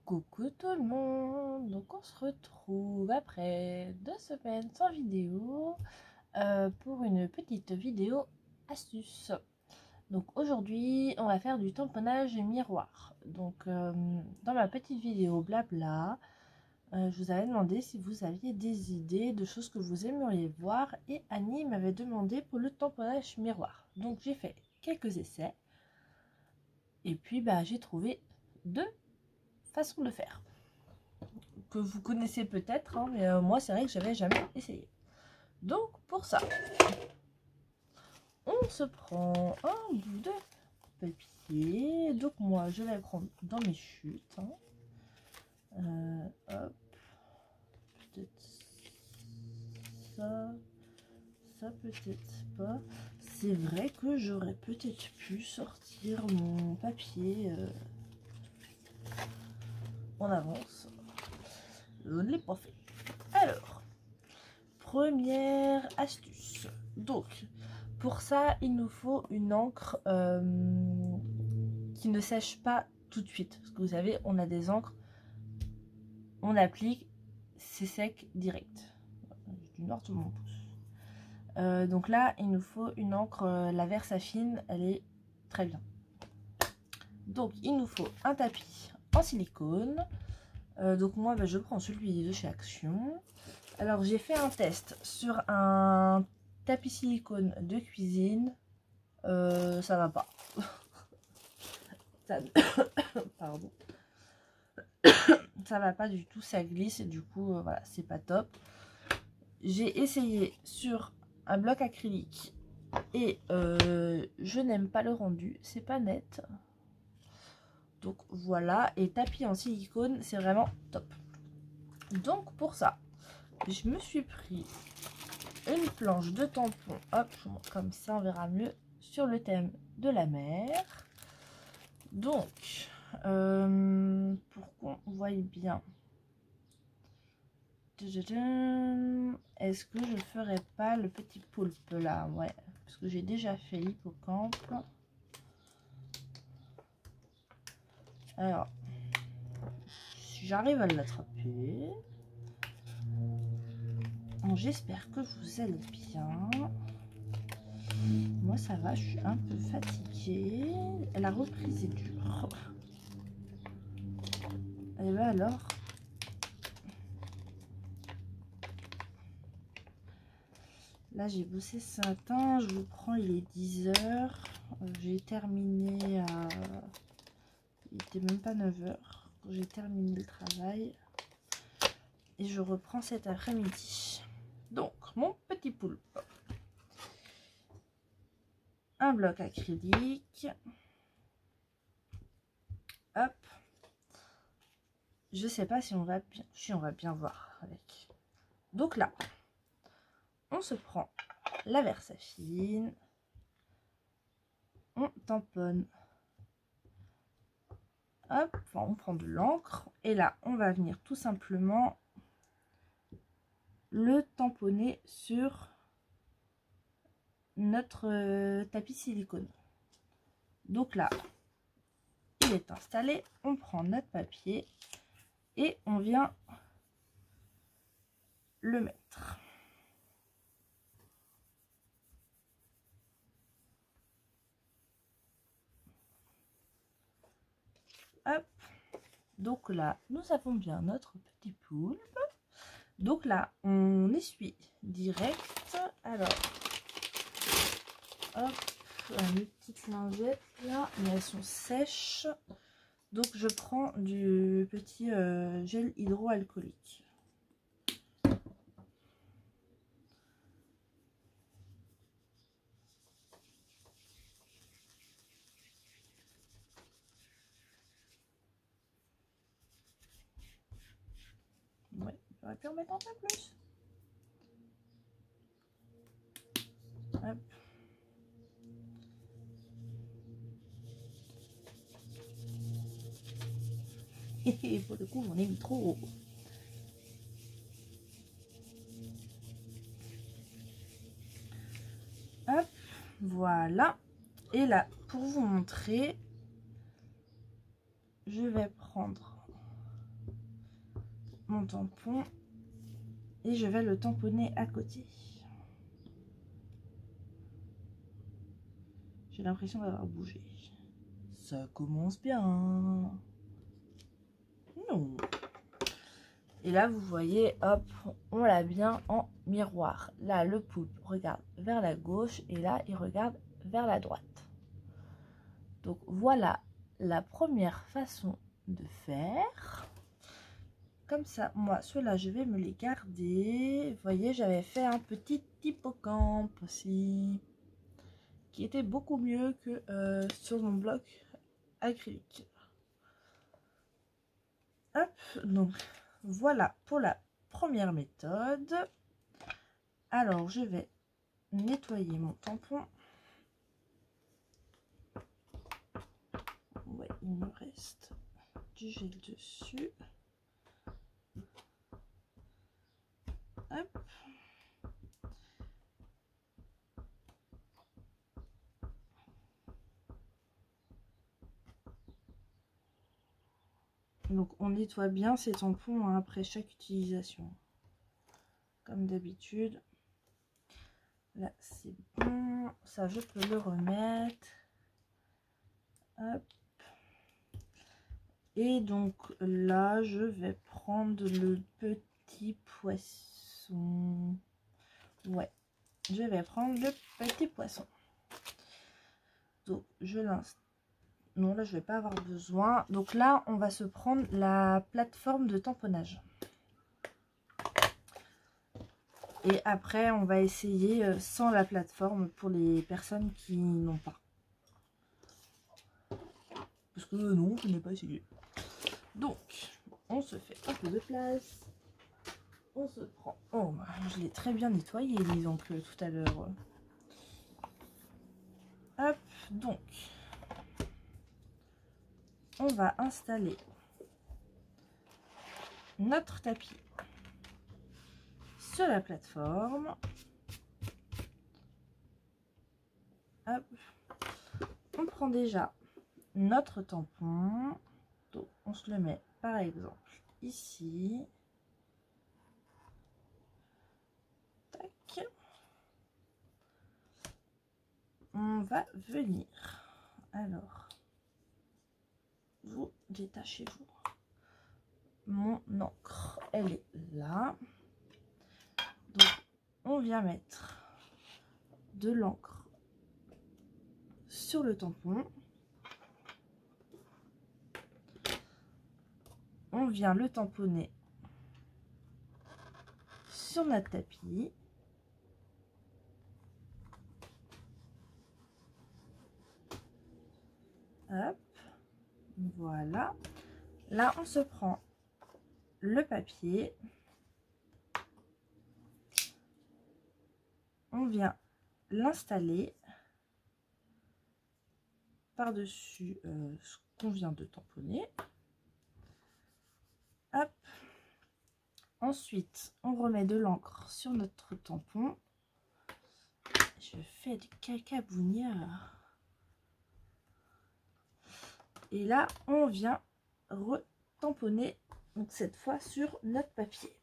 Coucou tout le monde, donc on se retrouve après 2 semaines sans vidéo pour une petite vidéo astuce. Donc aujourd'hui on va faire du tamponnage miroir. Donc dans ma petite vidéo blabla, je vous avais demandé si vous aviez des idées de choses que vous aimeriez voir et Annie m'avait demandé pour le tamponnage miroir. Donc j'ai fait quelques essais et puis j'ai trouvé 2 façons de faire que vous connaissez peut-être, hein, mais moi c'est vrai que j'avais jamais essayé. Donc pour ça, on se prend un bout de papier. Donc moi je vais prendre dans mes chutes. Hop, peut-être ça peut-être pas. C'est vrai que j'aurais peut-être pu sortir mon papier en avance. Je ne l'ai pas fait. Alors, première astuce. Donc, pour ça, il nous faut une encre qui ne sèche pas tout de suite. Parce que vous savez, on a des encres, on applique, c'est sec direct. Du nord de mon pouce. Donc là, il nous faut une encre, la Versafine, elle est très bien. Donc, il nous faut un tapis en silicone. Donc moi, je prends celui de chez Action. Alors, j'ai fait un test sur un tapis silicone de cuisine. Ça va pas. Ça... Pardon. Ça va pas du tout, ça glisse et du coup, voilà, c'est pas top. J'ai essayé sur un bloc acrylique et je n'aime pas le rendu, c'est pas net. Donc voilà, et tapis en silicone, c'est vraiment top. Donc pour ça, je me suis pris une planche de tampon, hop, comme ça on verra mieux, sur le thème de la mer. Donc, pour qu'on voie bien, est-ce que je ferais pas le petit poulpe là? Ouais, parce que j'ai déjà fait l'hippocampe. Alors, si j'arrive à l'attraper, bon, j'espère que vous allez bien. Moi ça va, je suis un peu fatiguée. La reprise est dure. Et ben alors, là j'ai bossé ce matin, je vous prends, il est 10 h. J'ai terminé à... Il était même pas 9 h quand j'ai terminé le travail. Et je reprends cet après-midi. Donc, mon petit poulpe. Un bloc acrylique. Hop. Je sais pas si on va bien voir avec. Donc là, on se prend la Versafine. On tamponne. Hop, enfin, on prend de l'encre. Et là, on va venir tout simplement le tamponner sur notre tapis silicone. Donc là, il est installé. On prend notre papier et on vient le mettre. Hop. Donc là, nous avons bien notre petit poulpe. Donc là, on essuie direct. Alors, hop, mes petites lingettes là, mais elles sont sèches. Donc je prends du petit gel hydroalcoolique. Ouais, j'aurais pu en mettre un peu plus. Hop. Et pour le coup, on est mis trop. Hop, voilà. Et là, pour vous montrer, je vais prendre mon tampon et je vais le tamponner à côté. J'ai l'impression d'avoir bougé. Ça commence bien. Non. Et là, vous voyez, hop, on l'a bien en miroir. Là, le poulpe regarde vers la gauche et là, il regarde vers la droite. Donc, voilà la première façon de faire. Comme ça, moi, ceux-là, je vais me les garder. Vous voyez, j'avais fait un petit hippocampe aussi, qui était beaucoup mieux que sur mon bloc acrylique. Hop, donc, voilà pour la première méthode. Alors, je vais nettoyer mon tampon. Ouais, il me reste du gel dessus. Hop. Donc, on nettoie bien ces tampons hein, après chaque utilisation. Comme d'habitude. Là, c'est bon. Ça, je peux le remettre. Hop. Et donc, là, je vais prendre le petit poisson. Ouais, je vais prendre le petit poisson. Donc, je l'installe. Non, là, je vais pas avoir besoin. Donc là, on va se prendre la plateforme de tamponnage. Et après, on va essayer sans la plateforme pour les personnes qui n'ont pas. Parce que non, je n'ai pas essayé. Donc, on se fait un peu de place. On se prend... Oh, je l'ai très bien nettoyé, disons que tout à l'heure. Hop, donc... On va installer notre tapis sur la plateforme. Hop. On prend déjà notre tampon. Donc, on se le met par exemple ici. Tac. On va venir. Alors, vous détachez-vous. Mon encre, elle est là. Donc, on vient mettre de l'encre sur le tampon. On vient le tamponner sur notre tapis. Hop, voilà. Là, on se prend le papier. On vient l'installer par-dessus ce qu'on vient de tamponner. Hop. Ensuite, on remet de l'encre sur notre tampon. Je fais du cacabounière. Et là, on vient retamponner, donc cette fois sur notre papier.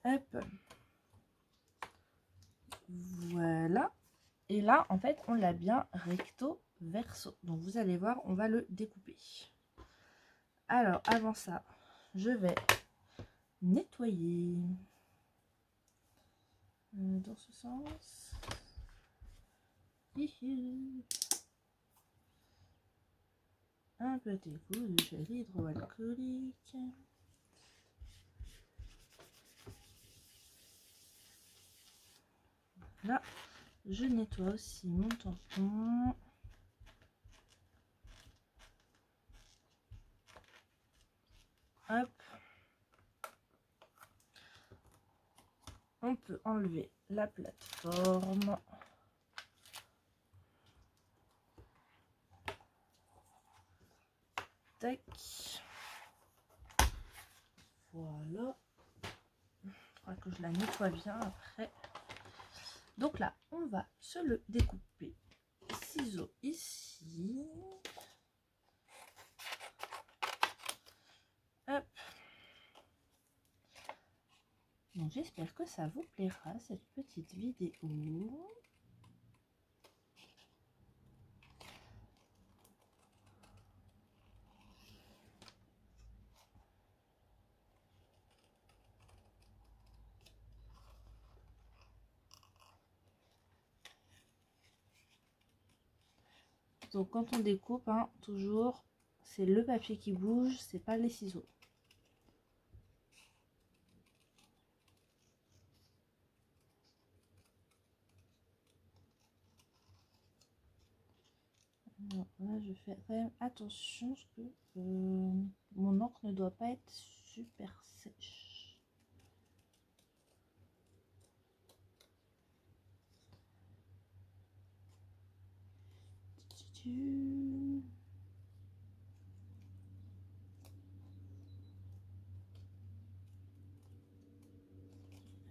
Hop. Voilà. Et là, en fait, on l'a bien recto verso. Donc, vous allez voir, on va le découper. Alors, avant ça, je vais nettoyer dans ce sens. Un petit coup de gel hydroalcoolique. Là, je nettoie aussi mon tampon. Hop. On peut enlever la plateforme. Tac. Voilà. Il faudra que je la nettoie bien après. Donc là, on va se le découper ciseaux ici. Hop. Donc j'espère que ça vous plaira cette petite vidéo. Donc quand on découpe, hein, toujours, c'est le papier qui bouge, c'est pas les ciseaux. Alors, là, je fais quand même attention parce que mon encre ne doit pas être super sèche.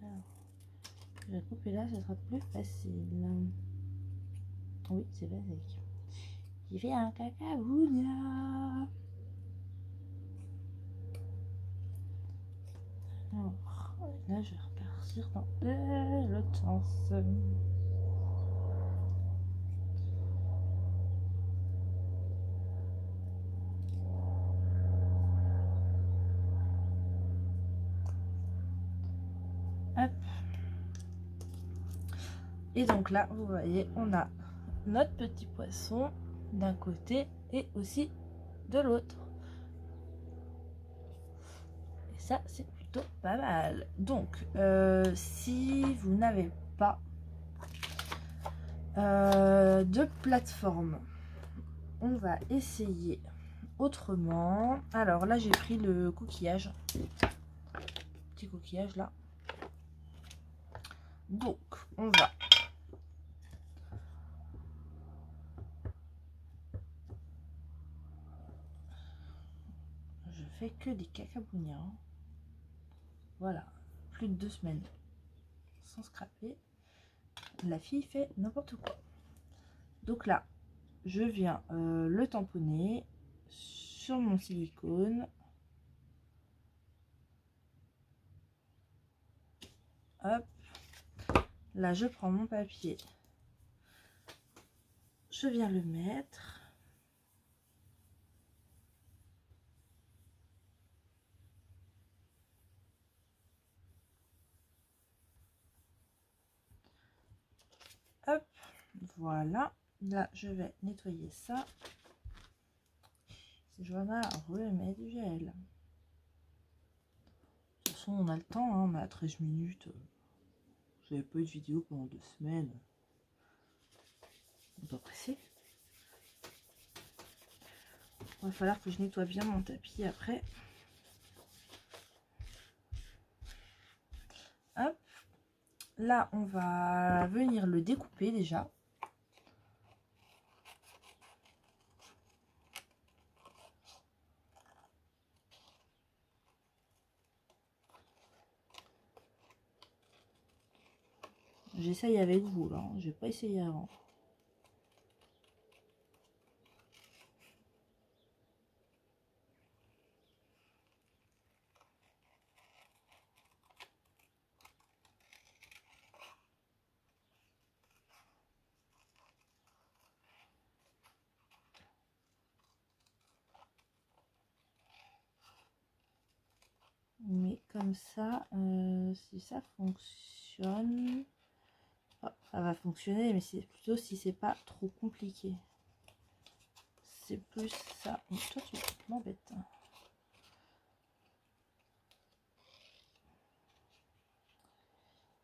Alors, je vais couper là, ça sera plus facile. Oui, c'est basique. Il fait un cacaounia. Alors, là, je vais repartir dans l'autre sens. Hop. Et donc là, vous voyez, on a notre petit poisson d'un côté et aussi de l'autre. Et ça, c'est plutôt pas mal. Donc, si vous n'avez pas de plateforme, on va essayer autrement. Alors là, j'ai pris le coquillage. Petit coquillage là. Donc, on va... Je fais que des cacabounias. Voilà, plus de 2 semaines sans scraper. La fille fait n'importe quoi. Donc là, je viens le tamponner sur mon silicone. Hop. Là, je prends mon papier. Je viens le mettre. Hop. Voilà. Là, je vais nettoyer ça. Si je vais remettre du gel. De toute façon, on a le temps. Hein, on a 13 minutes. J'avais pas eu de vidéo pendant 2 semaines. On doit presser. Il va falloir que je nettoie bien mon tapis après. Hop. Là, on va venir le découper déjà. J'essaye avec vous là, j'ai pas essayé avant. Mais comme ça, si ça fonctionne, oh, ça va fonctionner, mais c'est plutôt si c'est pas trop compliqué. C'est plus ça. Oh, toi, tu m'embêtes.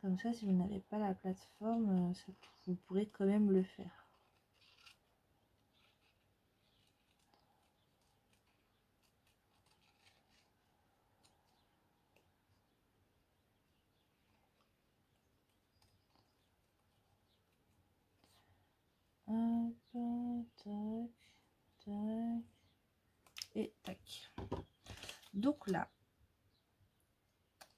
Comme ça, si vous n'avez pas la plateforme, ça, vous pourrez quand même le faire. Hop, tac, tac, et tac. Donc là,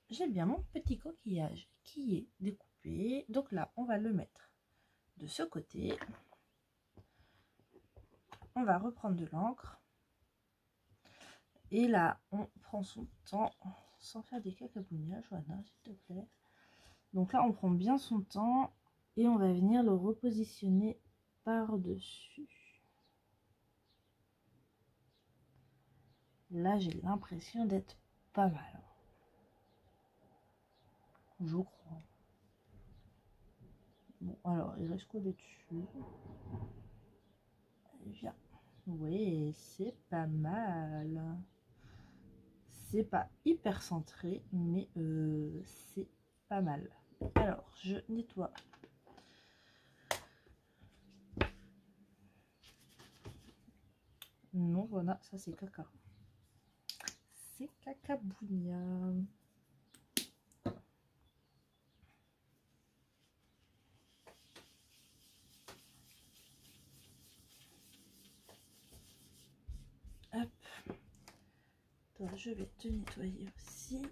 j'ai bien mon petit coquillage qui est découpé. Donc là, on va le mettre de ce côté. on va reprendre de l'encre. Et là, on prend son temps, sans faire des cacabouillages, voilà, s'il te plaît. Donc là, on prend bien son temps et on va venir le repositionner par-dessus. Là, j'ai l'impression d'être pas mal. Je crois. Bon, alors, il reste quoi dessus? Allez, viens. Oui, c'est pas mal. C'est pas hyper centré, mais c'est pas mal. Alors, je nettoie. Non, voilà, ça c'est caca. C'est cacabounia. Hop. Toi, je vais te nettoyer aussi.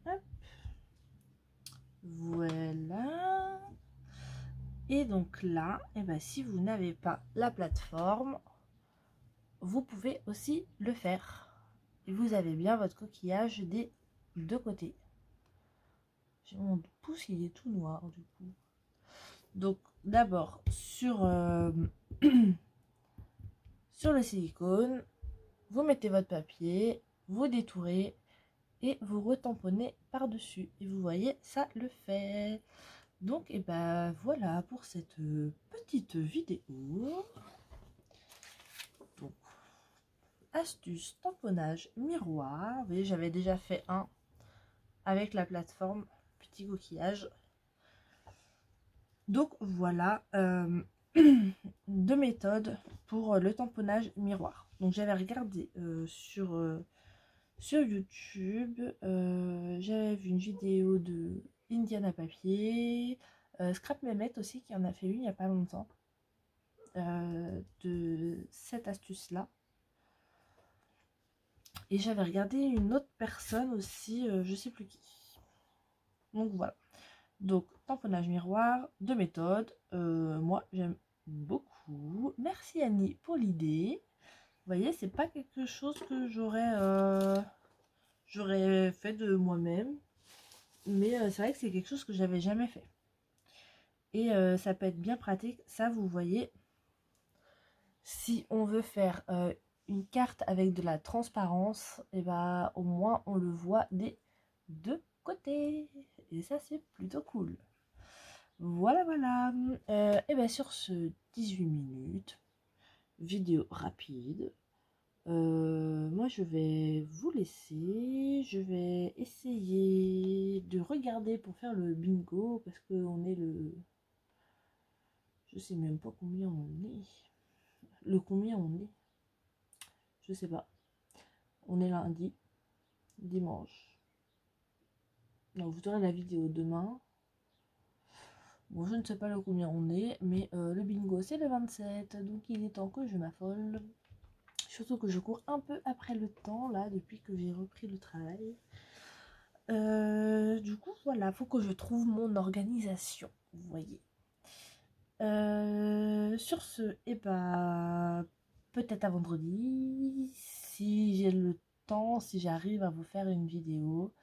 Hop. Voilà. Et donc là, eh ben, si vous n'avez pas la plateforme, vous pouvez aussi le faire. Et vous avez bien votre coquillage des deux côtés. Mon pouce, il est tout noir du coup. Donc d'abord sur, sur le silicone, vous mettez votre papier, vous détourez et vous retamponnez par-dessus. Et vous voyez, ça le fait. Donc, et ben voilà pour cette petite vidéo. Donc, astuce tamponnage miroir. Vous voyez, j'avais déjà fait un avec la plateforme petit coquillage. Donc voilà deux méthodes pour le tamponnage miroir. Donc j'avais regardé sur YouTube, j'avais vu une vidéo de Indiana Papier, Scrap Mehmet aussi qui en a fait une il n'y a pas longtemps, de cette astuce là. Et j'avais regardé une autre personne aussi, je sais plus qui. Donc voilà. Donc tamponnage miroir, deux méthodes. Moi j'aime beaucoup. Merci Annie pour l'idée. Vous voyez, c'est pas quelque chose que j'aurais fait de moi-même. Mais c'est vrai que c'est quelque chose que j'avais jamais fait. Et ça peut être bien pratique. Ça, vous voyez, si on veut faire une carte avec de la transparence, et bah au moins on le voit des deux côtés. Et ça, c'est plutôt cool. Voilà, voilà. Et bien sur ce 18 minutes, vidéo rapide, moi je vais vous laisser. Je vais essayer de regarder pour faire le bingo parce qu'on est le... Je sais même pas combien on est. Le combien on est. Je sais pas. On est lundi, dimanche. Donc vous aurez la vidéo demain. Bon, je ne sais pas le combien on est, mais le bingo c'est le 27, donc il est temps que je m'affole. Surtout que je cours un peu après le temps là depuis que j'ai repris le travail. Du coup voilà, faut que je trouve mon organisation, vous voyez. Sur ce, et bah peut-être à vendredi si j'ai le temps, si j'arrive à vous faire une vidéo.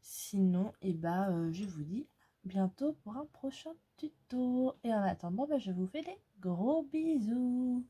Sinon, et bah je vous dis bientôt pour un prochain tuto. Et en attendant, bah, je vous fais des gros bisous.